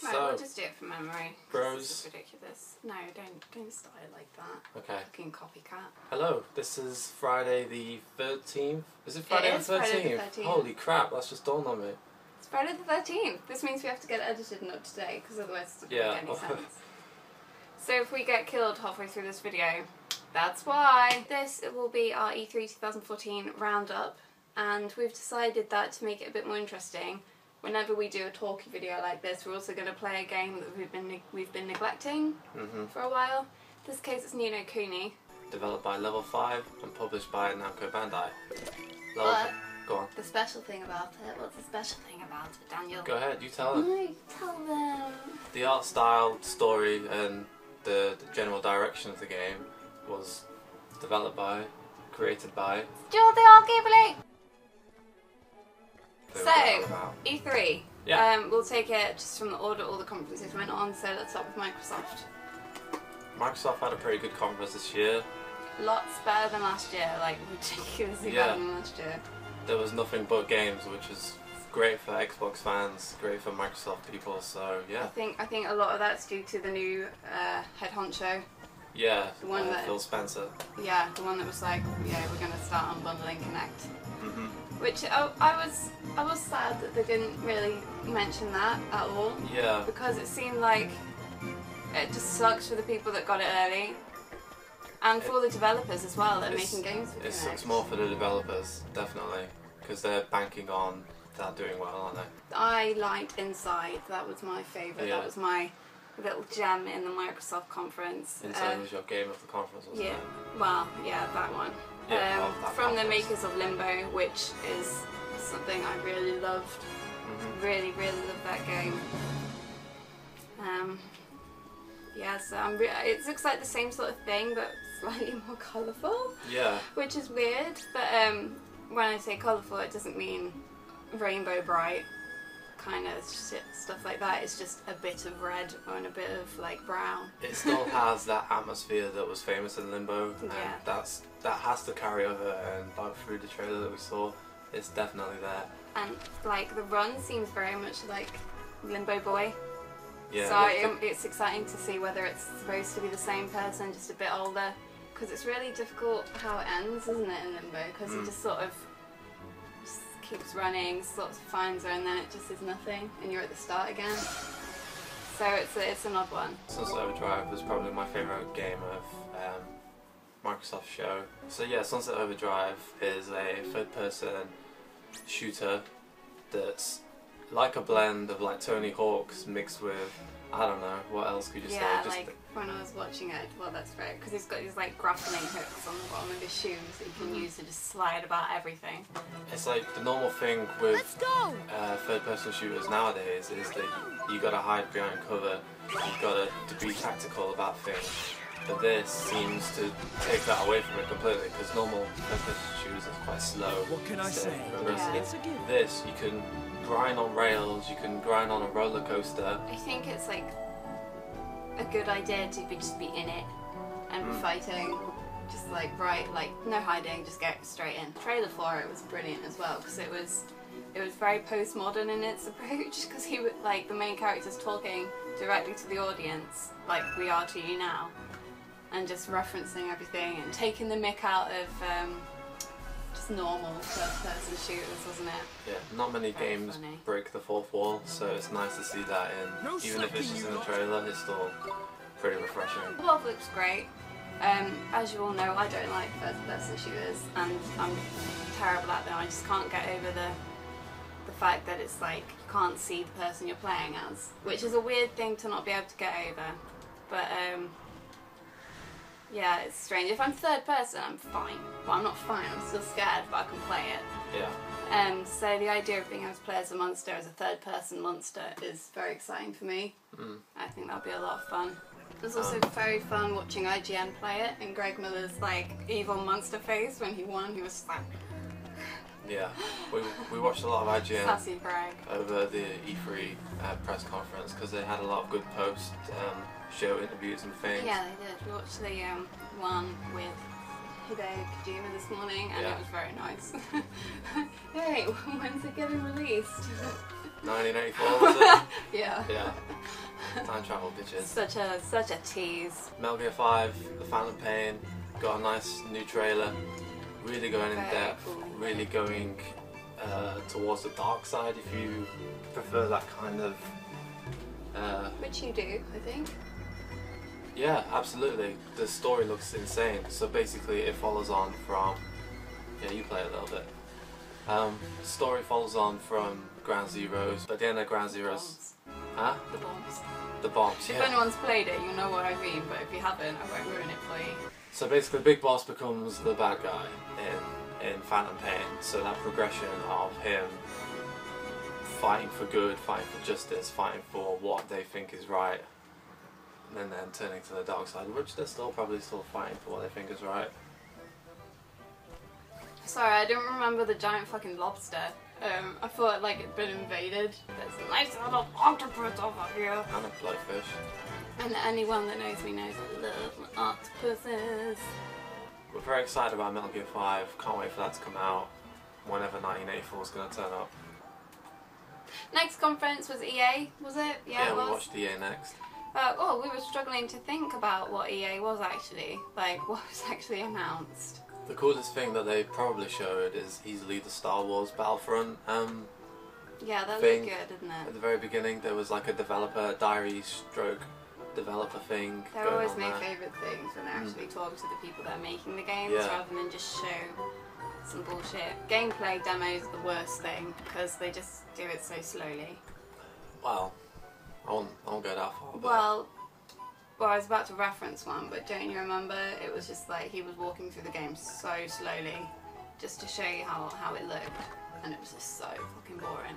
Right, So, we'll just do it from memory. bros. This is ridiculous. No, don't start it like that. Okay. Fucking copycat. Hello, this is Friday the 13th. Is it Friday It is the 13th? Friday the 13th. Holy crap, that's just dawned on me. It's Friday the 13th. This means we have to get it edited and up to date, because otherwise it doesn't make any sense. So if we get killed halfway through this video, that's why. This will be our E3 2014 roundup, and we've decided that to make it a bit more interesting, whenever we do a talky video like this, we're also going to play a game that we've been neglecting for a while. In this case, it's Kuni. Developed by Level 5 and published by Namco Bandai. But Go on. the special thing about it, what's the special thing about it, Daniel? Go ahead, you tell them. No, tell them. The art style, story, and the general direction of the game was developed by, created by... Studio Ghibli! So, E3. Yeah. We'll take it just from the order all the conferences went on, so let's start with Microsoft. Microsoft had a pretty good conference this year. Lots better than last year, like ridiculously better than last year. There was nothing but games, which is great for Xbox fans, great for Microsoft people, so yeah. I think a lot of that's due to the new head honcho. Yeah, the one that, Phil Spencer. Yeah, the one that was like, yeah, we're going to start unbundling Connect. Which I was sad that they didn't really mention that at all. Yeah. Because it seemed like it just sucks for the people that got it early. And for the developers as well that are making games with Connect. It sucks more for the developers, definitely. Because they're banking on that doing well, aren't they? I liked Inside, that was my favourite. Yeah. That was my little gem in the Microsoft conference. Inside was your game of the conference, wasn't it? Well, yeah, that one. Yeah, from the makers of Limbo, which is something I really loved. Really, really loved that game. Yeah, so it looks like the same sort of thing, but slightly more colourful. Yeah. Which is weird, but when I say colourful, it doesn't mean rainbow bright kind of stuff like that. It's just a bit of red and a bit of like brown. It still has that atmosphere that was famous in Limbo, and that has to carry over, and through the trailer that we saw, it's definitely there. And like the run seems very much like Limbo Boy. Yeah. So it's exciting to see whether it's supposed to be the same person, just a bit older, because it's really difficult how it ends, isn't it, in Limbo? Because it just sort of keeps running, sort of finds her, and then it just is nothing, and you're at the start again. So it's an odd one. Sunset Overdrive was probably my favourite game of Microsoft's show. So yeah, Sunset Overdrive is a third-person shooter that's like a blend of like Tony Hawk's mixed with, I don't know, what else could you say? Yeah, like when I was watching it, well that's right, because he's got these like grappling hooks on the bottom of his shoes that you can use to just slide about everything. It's like the normal thing with third-person shooters nowadays is that you gotta hide behind cover, you've gotta to be tactical about things. But this seems to take that away from it completely, because normal third-person shooters are quite slow. What can I say? It's a gift. This, you can grind on rails, you can grind on a roller coaster. I think it's like a good idea to just be in it and fighting, just like no hiding, just get straight in. The trailer for it was brilliant as well, because it was very postmodern in its approach, because he would like the main character's talking directly to the audience like we are to you now, and just referencing everything and taking the mick out of just normal first-person shooters, wasn't it? Yeah, not many games break the fourth wall, so it's nice to see that in. Even if it's just in the trailer, it's still pretty refreshing. The wolf looks great. As you all know, I don't like first-person shooters, and I'm terrible at them. I just can't get over the fact that it's like you can't see the person you're playing as, which is a weird thing to not be able to get over. But yeah, it's strange. If I'm third person, I'm fine. Well, I'm not fine, I'm still scared, but I can play it. Yeah. So the idea of being able to play as a monster, as a third person monster, is very exciting for me. I think that'll be a lot of fun. It was also very fun watching IGN play it, and Greg Miller's like evil monster face when he won. He was like... Yeah, we watched a lot of IGN Sassy Greg over the E3 press conference, because they had a lot of good post show interviews and things. Yeah, they did. We watched the one with Hideo Kojima this morning, and it was very nice. Hey, when's it getting released? 1984 was it? Yeah. Yeah. Time travel bitches. Such a tease. Metal Gear 5, The Phantom Pain, got a nice new trailer. Really going in Very depth, cool. really going towards the dark side if you prefer that kind of... Which you do, I think. Yeah, absolutely. The story looks insane. So basically it follows on from... Yeah, you play a little bit. The story follows on from Ground Zeroes, but at the end of Ground Zeroes... Huh? The bombs. The bombs, If yeah. anyone's played it, you'll know what I mean, but if you haven't, I won't ruin it for you. So basically Big Boss becomes the bad guy in Phantom Pain, so that progression of him fighting for good, fighting for justice, fighting for what they think is right, and then turning to the dark side, which they're probably still fighting for what they think is right. Sorry, I don't remember the giant fucking lobster. I thought like it'd been invaded. There's a nice little octopus over here. And a blowfish. And anyone that knows me knows I love octopuses. We're very excited about Metal Gear 5, can't wait for that to come out whenever 1984 is going to turn up. Next conference was EA, was it? Yeah, it we was. watched EA next. Oh, we were struggling to think about what EA was actually. Like, what was actually announced. The coolest thing that they probably showed is easily the Star Wars Battlefront Yeah, that thing. looked good, didn't At it? the very beginning there was like a developer diary stroke developer thing They're going always on my there. favourite things when they actually talk to the people that are making the games Yeah. rather than just show some bullshit. Gameplay demos are the worst thing because they just do it so slowly. Well, I won't go that far. But Well, I was about to reference one, but don't you remember? It was just like he was walking through the game so slowly just to show you how it looked, and it was just so fucking boring.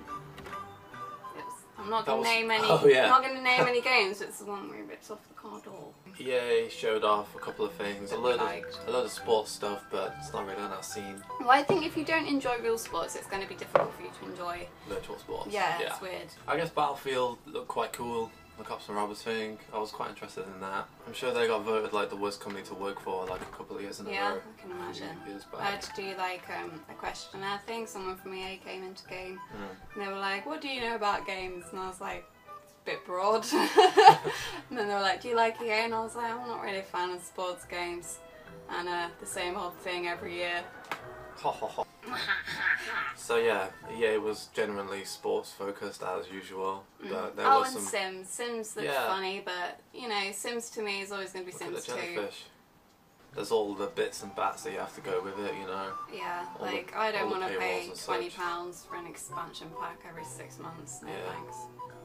It was, I'm not That gonna was- name any. oh, yeah. I'm not gonna name any games. But it's the one where he rips off the car door. EA showed off a couple of things, a That we load liked. of sports stuff, but it's not really on that scene. Well, I think if you don't enjoy real sports, it's going to be difficult for you to enjoy. Virtual sports. Yeah, it's weird. I guess Battlefield looked quite cool. The Cops and Robbers thing, I was quite interested in that. I'm sure they got voted like the worst company to work for like a couple of years in a Yeah, row. I can imagine. Years I back. had to do like a questionnaire thing. Someone from EA came into game, Mm. and they were like, "What do you know about games?" And I was like, "It's a bit broad." And then they were like, "Do you like EA?" And I was like, "I'm not really a fan of sports games, and the same old thing every year." Ha ha ha. So yeah, EA was genuinely sports focused as usual, but there Oh, was and some. Sims. Sims looked Yeah. funny, but you know, Sims to me is always going to be Look at Sims the 2. jellyfish. There's all the bits and bats that you have to go with it, you know. Yeah, All the- like I don't all the want to pay paywalls and such. £20 for an expansion pack every 6 months. No Yeah. thanks.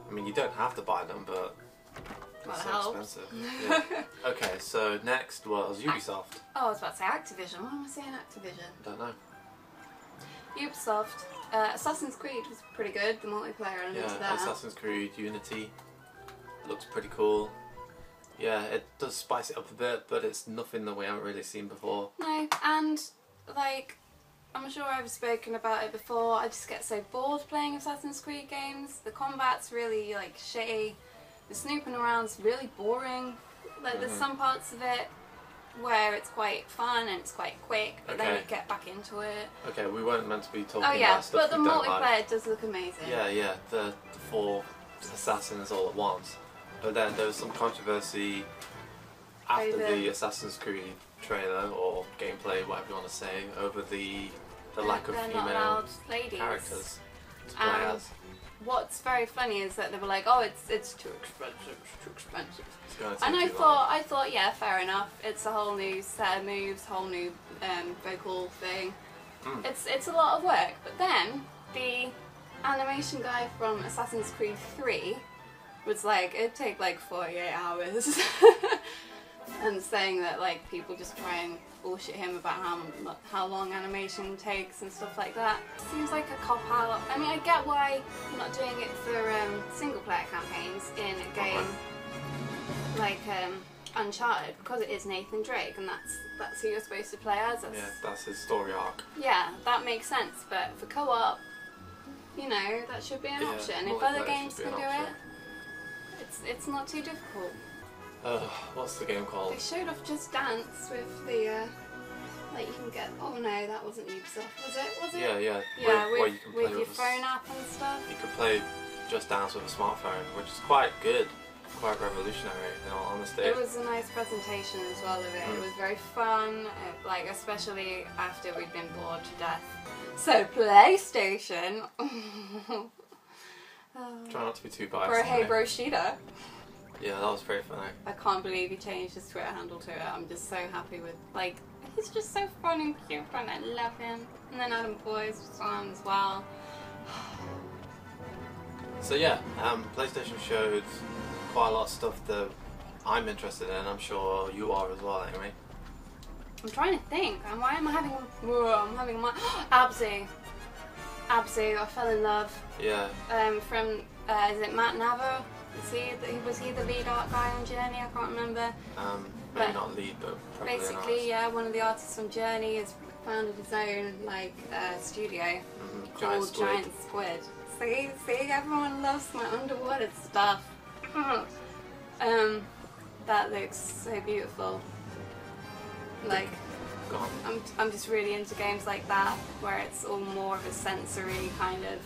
I mean, you don't have to buy them, but Well, it's it so helps. expensive. Yeah. Okay, so next was Ubisoft. Oh, I was about to say Activision. Why am I saying Activision? Don't know. Ubisoft. Assassin's Creed was pretty good. The multiplayer element Yeah, of that. Assassin's Creed Unity looks pretty cool. Yeah, it does spice it up a bit, but it's nothing that we haven't really seen before. No, and like I'm sure I've spoken about it before. I just get so bored playing Assassin's Creed games. The combat's really like shitty. The snooping around's really boring. Like there's some parts of it where it's quite fun and it's quite quick, but then Okay. you get back into it. Okay, we weren't meant to be talking Oh yeah, about stuff but the we don't multiplayer like. does look amazing. Yeah, the 4 assassins all at once. But then there was some controversy after Over- the Assassin's Creed trailer or gameplay, whatever you want to say, over the lack of They're not female allowed ladies. characters to play And as. what's very funny is that they were like, "Oh, it's too expensive. It's too expensive." It's gonna take And too long. I thought, yeah, fair enough. It's a whole new set of moves, whole new vocal thing. Mm. It's a lot of work. But then the animation guy from Assassin's Creed 3 was like, it'd take like 48 hours, and saying that like people just try and bullshit him about how long animation takes and stuff like that. Seems like a cop out. I mean, I get why you're not doing it for single player campaigns in a game like Uncharted, because it is Nathan Drake and that's who you're supposed to play as. Yeah, that's his story arc. Yeah, that makes sense. But for co-op, you know, that should be an Yeah, option. If other multiplayer games should be can an do option. it, it's not too difficult. What's the game called? They showed off Just Dance with the like you can get. Oh no, that wasn't Ubisoft, was it? Was it? Yeah. Yeah, where with you can play your with phone app and stuff. You can play just dance with a smartphone, which is quite good, quite revolutionary in all honesty. It was a nice presentation as well of it. It was very fun, like especially after we'd been bored to death. So PlayStation. Try not to be too biased. Bro, hey bro, Sheeta. Yeah, that was very funny. I can't believe he changed his Twitter handle to it. I'm just so happy with, like, he's just so fun and cute and I love him. And then Adam Boyce was on as well. So yeah, PlayStation showed quite a lot of stuff that I'm interested in. I'm sure you are as well, anyway. I'm trying to think. Why am I having? I'm having my Abzu. I fell in love. Yeah. From is it Matt Nava? Was he the lead art guy on Journey? I can't remember. Maybe not lead, but probably basically, yeah, one of the artists on Journey has founded his own like studio called Giant Squid. See, everyone loves my underwater stuff. That looks so beautiful. Like, Go on. I'm just really into games like that, where it's all more of a sensory kind of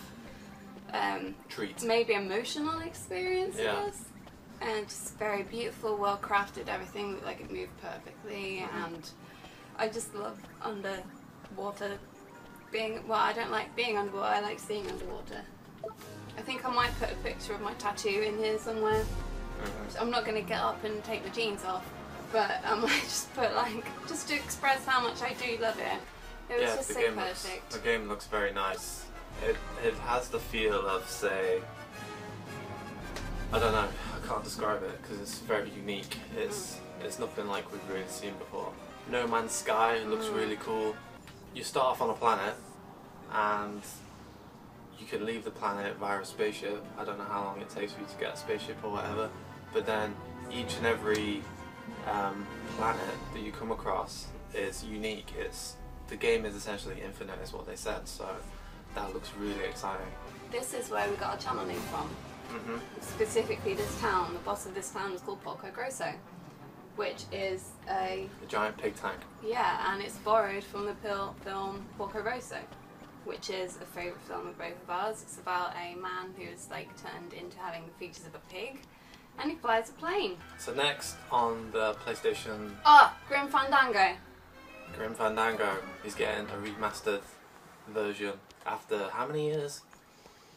treat. maybe emotional experience, Yeah. I guess. And just very beautiful, well crafted, everything looked like it moved perfectly, and I just love underwater being, well, I don't like being underwater, I like seeing underwater. I think I might put a picture of my tattoo in here somewhere. I'm not going to get up and take my jeans off, but I might just put like, just to express how much I do love it. It was just so perfect. The game looks very nice. It has the feel of, say, I don't know, I can't describe it because it's very unique. It's nothing like we've really seen before. No Man's Sky looks really cool. You start off on a planet and you can leave the planet via a spaceship. I don't know how long it takes for you to get a spaceship or whatever, but then each and every planet that you come across is unique. The game is essentially infinite is what they said, so that looks really exciting. This is where we got our channel name from. Specifically this town, the boss of this town was called Porco Grosso, which is a giant pig tank. Yeah, and it's borrowed from the film Porco Rosso, which is a favourite film of both of ours. It's about a man who is like turned into having the features of a pig, and he flies a plane. So next on the PlayStation... Grim Fandango. Grim Fandango is getting a remastered version after how many years?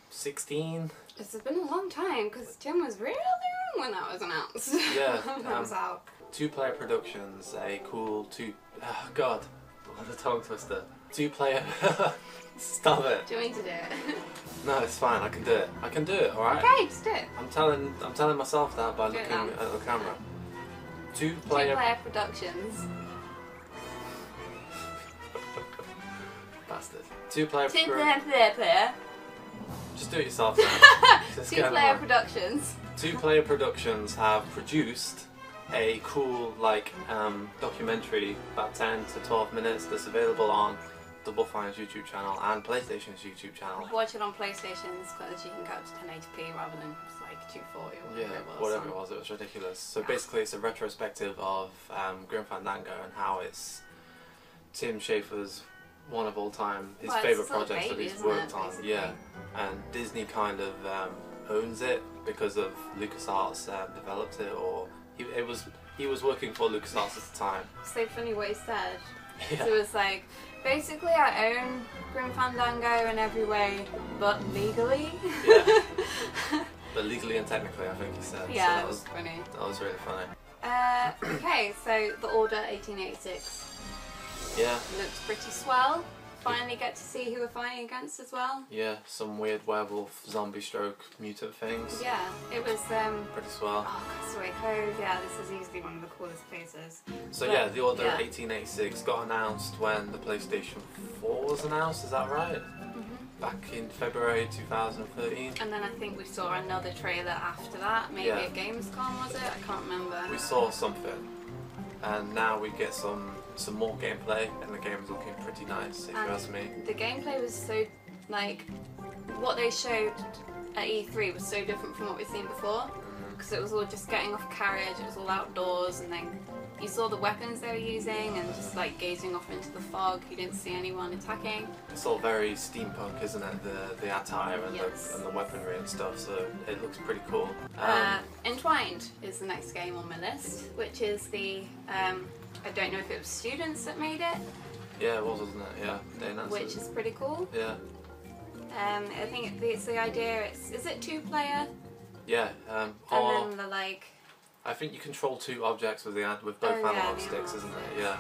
16? It's been a long time, because Tim was really young when that was announced. Yeah. That was out. 2-player productions, a cool oh god, what a tongue twister. 2-player... Stop it. Do you want me to do it? No, it's fine, I can do it. I can do it, alright? Okay, just do it. I'm telling myself that by looking at the camera. 2-player productions. Bastard. 2-player Player. Just do it yourself now. 2-player productions. 2-player productions have produced a cool documentary about 10 to 12 minutes that's available on Double Fine's YouTube channel and PlayStation's YouTube channel. Watch it on PlayStation's because you can go up to 1080p rather than like 240 or whatever it was. Whatever it was, it was ridiculous. So basically it's a retrospective of Grim Fandango and how it's Tim Schafer's one of all time, his favourite projects that he's worked on. Yeah, and Disney kind of owns it because of LucasArts developed it, or he was working for LucasArts at the time. It's so funny what he said. Yeah. So it was like, basically I own Grim Fandango in every way, but legally. Yeah. But legally and technically, I think he said. Yeah, so that was funny. That was really funny. Okay, so The Order 1886. Yeah. Looks pretty swell. Finally get to see who we're fighting against as well. Yeah, some weird werewolf, zombie stroke, mutant things. Yeah, it was pretty swell. Oh, Castaway Cove, yeah, this is easily one of the coolest places. So yeah, The Order 1886 got announced when the PlayStation 4 was announced, is that right? Back in February 2013. And then I think we saw another trailer after that, maybe at Gamescom was it? I can't remember. We saw something. And now we get some more gameplay, and the game is looking pretty nice, if you ask me. The gameplay was so, like, what they showed at E3 was so different from what we've seen before. because it was all just getting off a carriage, it was all outdoors, and then you saw the weapons they were using, and just like gazing off into the fog, you didn't see anyone attacking. It's all very steampunk, isn't it? The attire and, Yes. the weaponry and stuff, so it looks pretty cool. Entwined is the next game on my list, which is the, I don't know if it was students that made it. Yeah, it was, wasn't it? Yeah, they announced it. Which is pretty cool. Yeah. I think it's the idea, is it 2-player? Yeah. And then the like... I think you control 2 objects with both analog sticks, isn't it? Yeah.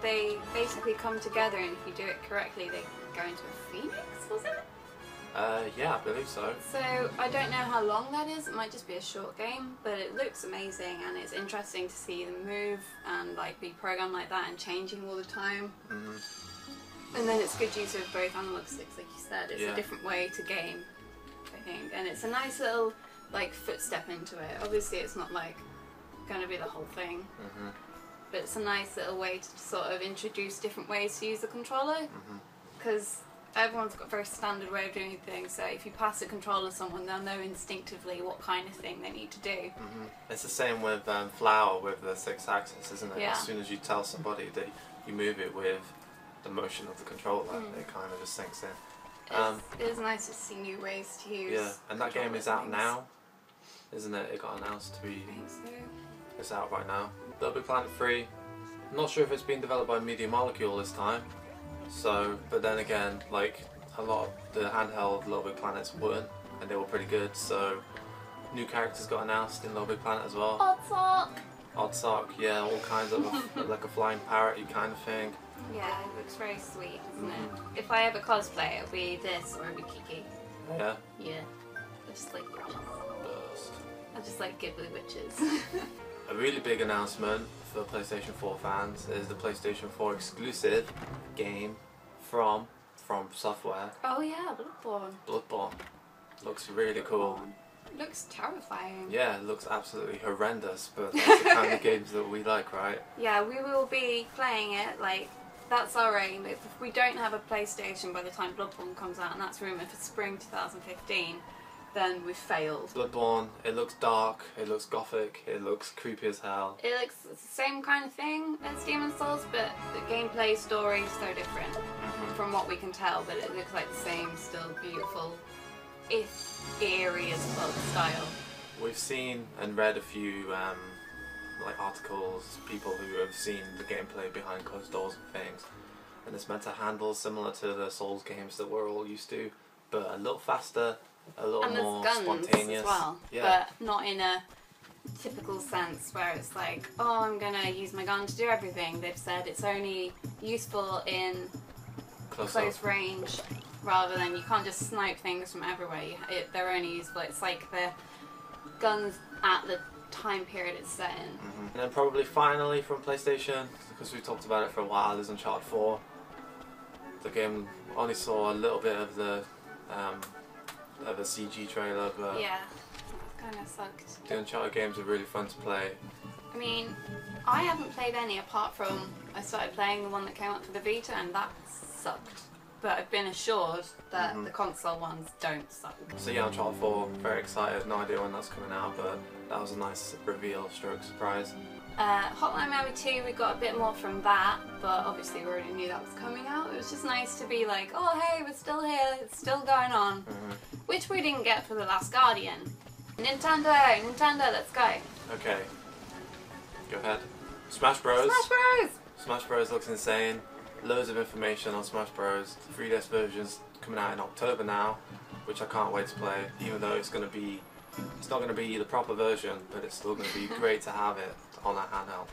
They basically come together, and if you do it correctly, they go into a phoenix, was it? Yeah, I believe so. So I don't know how long that is. It might just be a short game, but it looks amazing, and it's interesting to see them move and like be programmed like that and changing all the time. And then it's good use of both analog sticks, like you said. It's a different way to game, I think, and it's a nice little like footstep into it. Obviously, it's not like going to be the whole thing, but it's a nice little way to sort of introduce different ways to use the controller, because everyone's got a very standard way of doing things, so if you pass a controller to someone, they'll know instinctively what kind of thing they need to do. It's the same with Flower with the 6-axis, isn't it? Yeah. As soon as you tell somebody that you move it with the motion of the controller, it kind of just sinks in. It is nice to see new ways to use. Yeah, and that game is out now, isn't it? It got announced to be... I think so. It's out right now. Little Big Planet 3. I'm not sure if it's been developed by Media Molecule this time. So, but then again, like a lot of the handheld Little Big Planets weren't, and they were pretty good. So, new characters got announced in Little Big Planet as well. Odd Sock! Odd Sock, yeah, all kinds of like a flying parrot kind of thing. Yeah, it looks very sweet, doesn't it? If I ever cosplay, it'll be this or it'll be Kiki. Yeah. Yeah. I just like witches. Burst. I just like Ghibli witches. A really big announcement for PlayStation 4 fans is the PlayStation 4 exclusive game from Software. Oh yeah, Bloodborne. Bloodborne. Looks really cool. It looks terrifying. Yeah, it looks absolutely horrendous, but that's the kind of games that we like, right? Yeah, we will be playing it, like, that's our aim. If we don't have a PlayStation by the time Bloodborne comes out, and that's rumoured for spring 2015, then we've failed. Bloodborne, it looks dark, it looks gothic, it looks creepy as hell. It looks the same kind of thing as Demon's Souls, but the gameplay story is so different from what we can tell, but it looks like the same, still beautiful, if eerie as well, style. We've seen and read a few like articles, people who have seen the gameplay behind closed doors and things, and it's meant to handle similar to the Souls games that we're all used to, but a little faster, a little and more there's guns spontaneous. as well, Yeah. but not in a typical sense where it's like, oh, I'm gonna use my gun to do everything. They've said it's only useful in close range, rather than you can't just snipe things from everywhere. They're only useful. It's like the guns at the time period it's set in. And then probably finally from PlayStation, because we talked about it for a while, is Uncharted 4. The game only saw a little bit of the CG trailer, but Yeah, that kind of sucked. the Uncharted games are really fun to play. I mean, I haven't played any apart from I started playing the one that came out for the Vita, and that sucked. But I've been assured that the console ones don't suck. So yeah, Uncharted 4, very excited, no idea when that's coming out, but that was a nice reveal, stroke surprise. Hotline Miami 2, we got a bit more from that, but obviously we already knew that was coming out. It was just nice to be like, oh hey, we're still here, it's still going on. Which we didn't get for The Last Guardian. Nintendo, let's go. Okay, go ahead. Smash Bros. Smash Bros! Smash Bros looks insane. Loads of information on Smash Bros. The 3DS version's coming out in October now, which I can't wait to play, even though it's not going to be the proper version, but it's still going to be great to have it on that handheld.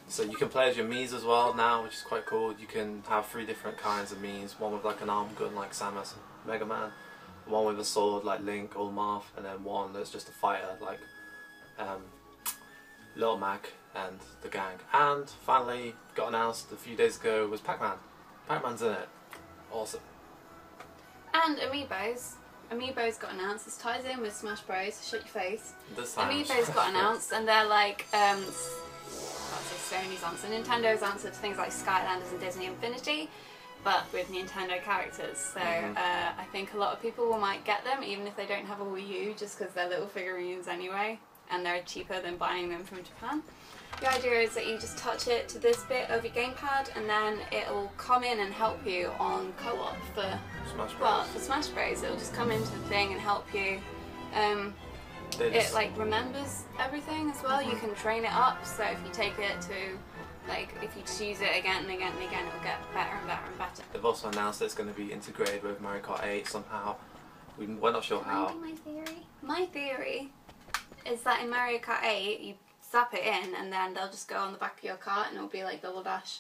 So you can play as your Miis as well now, which is quite cool. You can have 3 different kinds of Miis, one with like an arm gun like Samus, Mega Man, one with a sword like Link or Marth, and then one that's just a fighter like Little Mac and the gang. And finally got announced a few days ago was Pac-Man. Pac-Man's in it. Awesome. And Amiibos. Amiibos got announced. This ties in with Smash Bros. Shut your face. This time Amiibos got announced, and they're like, I'd say Sony's answer, Nintendo's answer to things like Skylanders and Disney Infinity, but with Nintendo characters. So I think a lot of people might get them, even if they don't have a Wii U, just because they're little figurines anyway. and they're cheaper than buying them from Japan. The idea is that you just touch it to this bit of your gamepad, and then it'll come in and help you on co-op for Smash Bros. Well, for Smash Bros. It'll just come into the thing and help you. It like remembers everything as well. You can train it up, so if you take it to, like, if you just use it again and again and again, it'll get better and better and better. They've also announced that it's going to be integrated with Mario Kart 8 somehow. We're not sure how. My theory? My theory is that in Mario Kart 8, you zap it in and then they'll just go on the back of your cart and it'll be like Double Dash.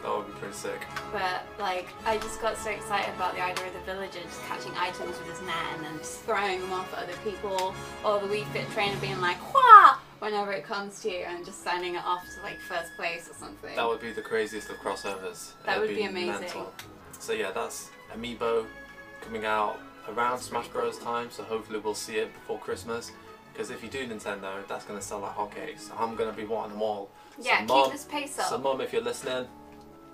That would be pretty sick. But like, I just got so excited about the idea of the villager just catching items with his net and just throwing them off at other people, or the Wii Fit trainer being like, "Wah!" whenever it comes to you and just sending it off to like first place or something. That would be the craziest of crossovers. That would be amazing. Mental. So yeah, that's Amiibo coming out around Smash Bros time, so hopefully we'll see it before Christmas. Because if you do Nintendo, that's going to sell like hotcakes. So I'm going to be wanting them all. Yeah, so keep this pace up. So Mum, if you're listening.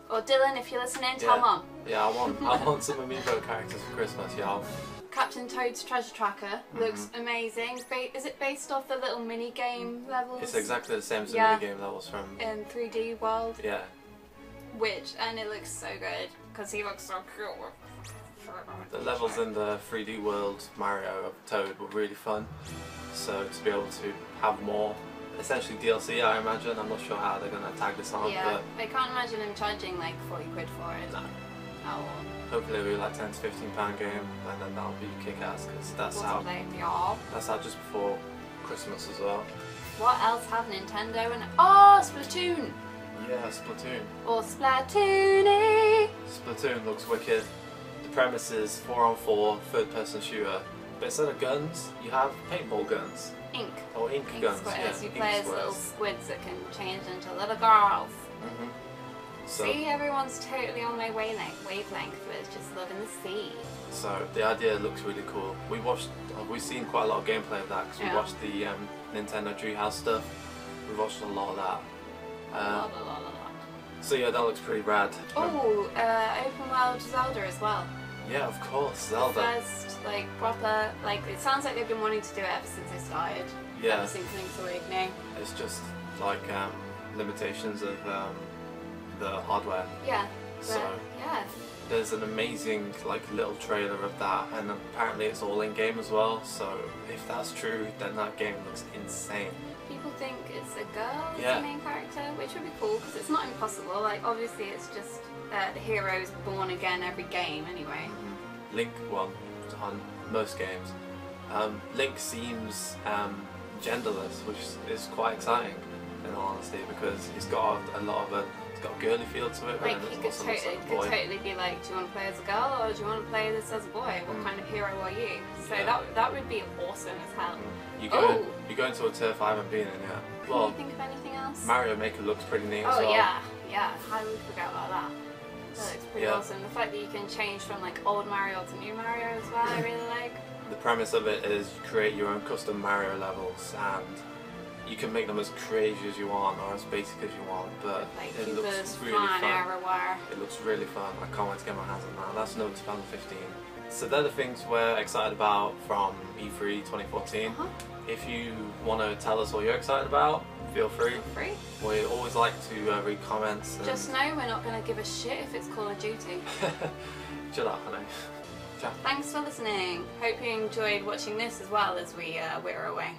Or Dylan, if you're listening, tell Mum. Yeah, I want some Amiibo characters for Christmas, y'all. Captain Toad's Treasure Tracker looks amazing. Is it based off the little mini game levels? It's exactly the same as the mini game levels from... in 3D World. Yeah. And it looks so good, because he looks so cute. The levels in the 3D World Mario of Toad were really fun. So to be able to have more, essentially DLC, I imagine. I'm not sure how they're going to tag this on. Yeah, but I can't imagine him charging like 40 quid for it. No. At all. Hopefully it'll be like £10 to £15 game, and then that'll be kick-ass, because that's how just before Christmas as well. What else have Nintendo and... Oh, Splatoon! Yeah, Splatoon. Or Splatoony! Splatoon looks wicked. The premise is 4-on-4 third-person shooter, but instead of guns, you have paintball guns. Ink. Or ink guns, squares. yeah. You play as little squids that can change into little girls. So, see, everyone's totally on my wavelength with just loving the sea. So the idea looks really cool. We've seen quite a lot of gameplay of that, because we watched the Nintendo Treehouse stuff. We watched a lot of that. So yeah, that looks pretty rad. Oh, open world Zelda as well. Yeah, of course, Zelda. The first, like, proper, like, it sounds like they've been wanting to do it ever since they started. Yeah. Ever since Link's Awakening. It's just like limitations of the hardware. Yeah. So yeah. there's an amazing like little trailer of that, and apparently it's all in game as well. So if that's true, then that game looks insane. People think it's a girl as Yeah. the main character, which would be cool because it's not impossible. Like, obviously, it's just the hero's born again every game anyway. Link, well, on most games, Link seems genderless, which is quite exciting in all honesty, because he's got a lot of he's got a girly feel to it. Like, he could totally be like, do you want to play as a girl or do you want to play this as a boy? What kind of hero are you? So that would be awesome as hell. You go into a turf I haven't been in yet. Well, can you think of anything else? Mario Maker looks pretty neat as well. Oh yeah. How would we forget about that? That looks pretty awesome. The fact that you can change from like old Mario to new Mario as well, I really like. The premise of it is you create your own custom Mario levels, and you can make them as crazy as you want or as basic as you want, but like, it looks really fun. It looks really fun. I can't wait to get my hands on that. That's another 2015. So they're the things we're excited about from E3 2014. If you want to tell us what you're excited about, feel free. We always like to read comments. Just know we're not going to give a shit if it's Call of Duty. Chill out, honey. Ciao. Thanks for listening. Hope you enjoyed watching this as well as we were away.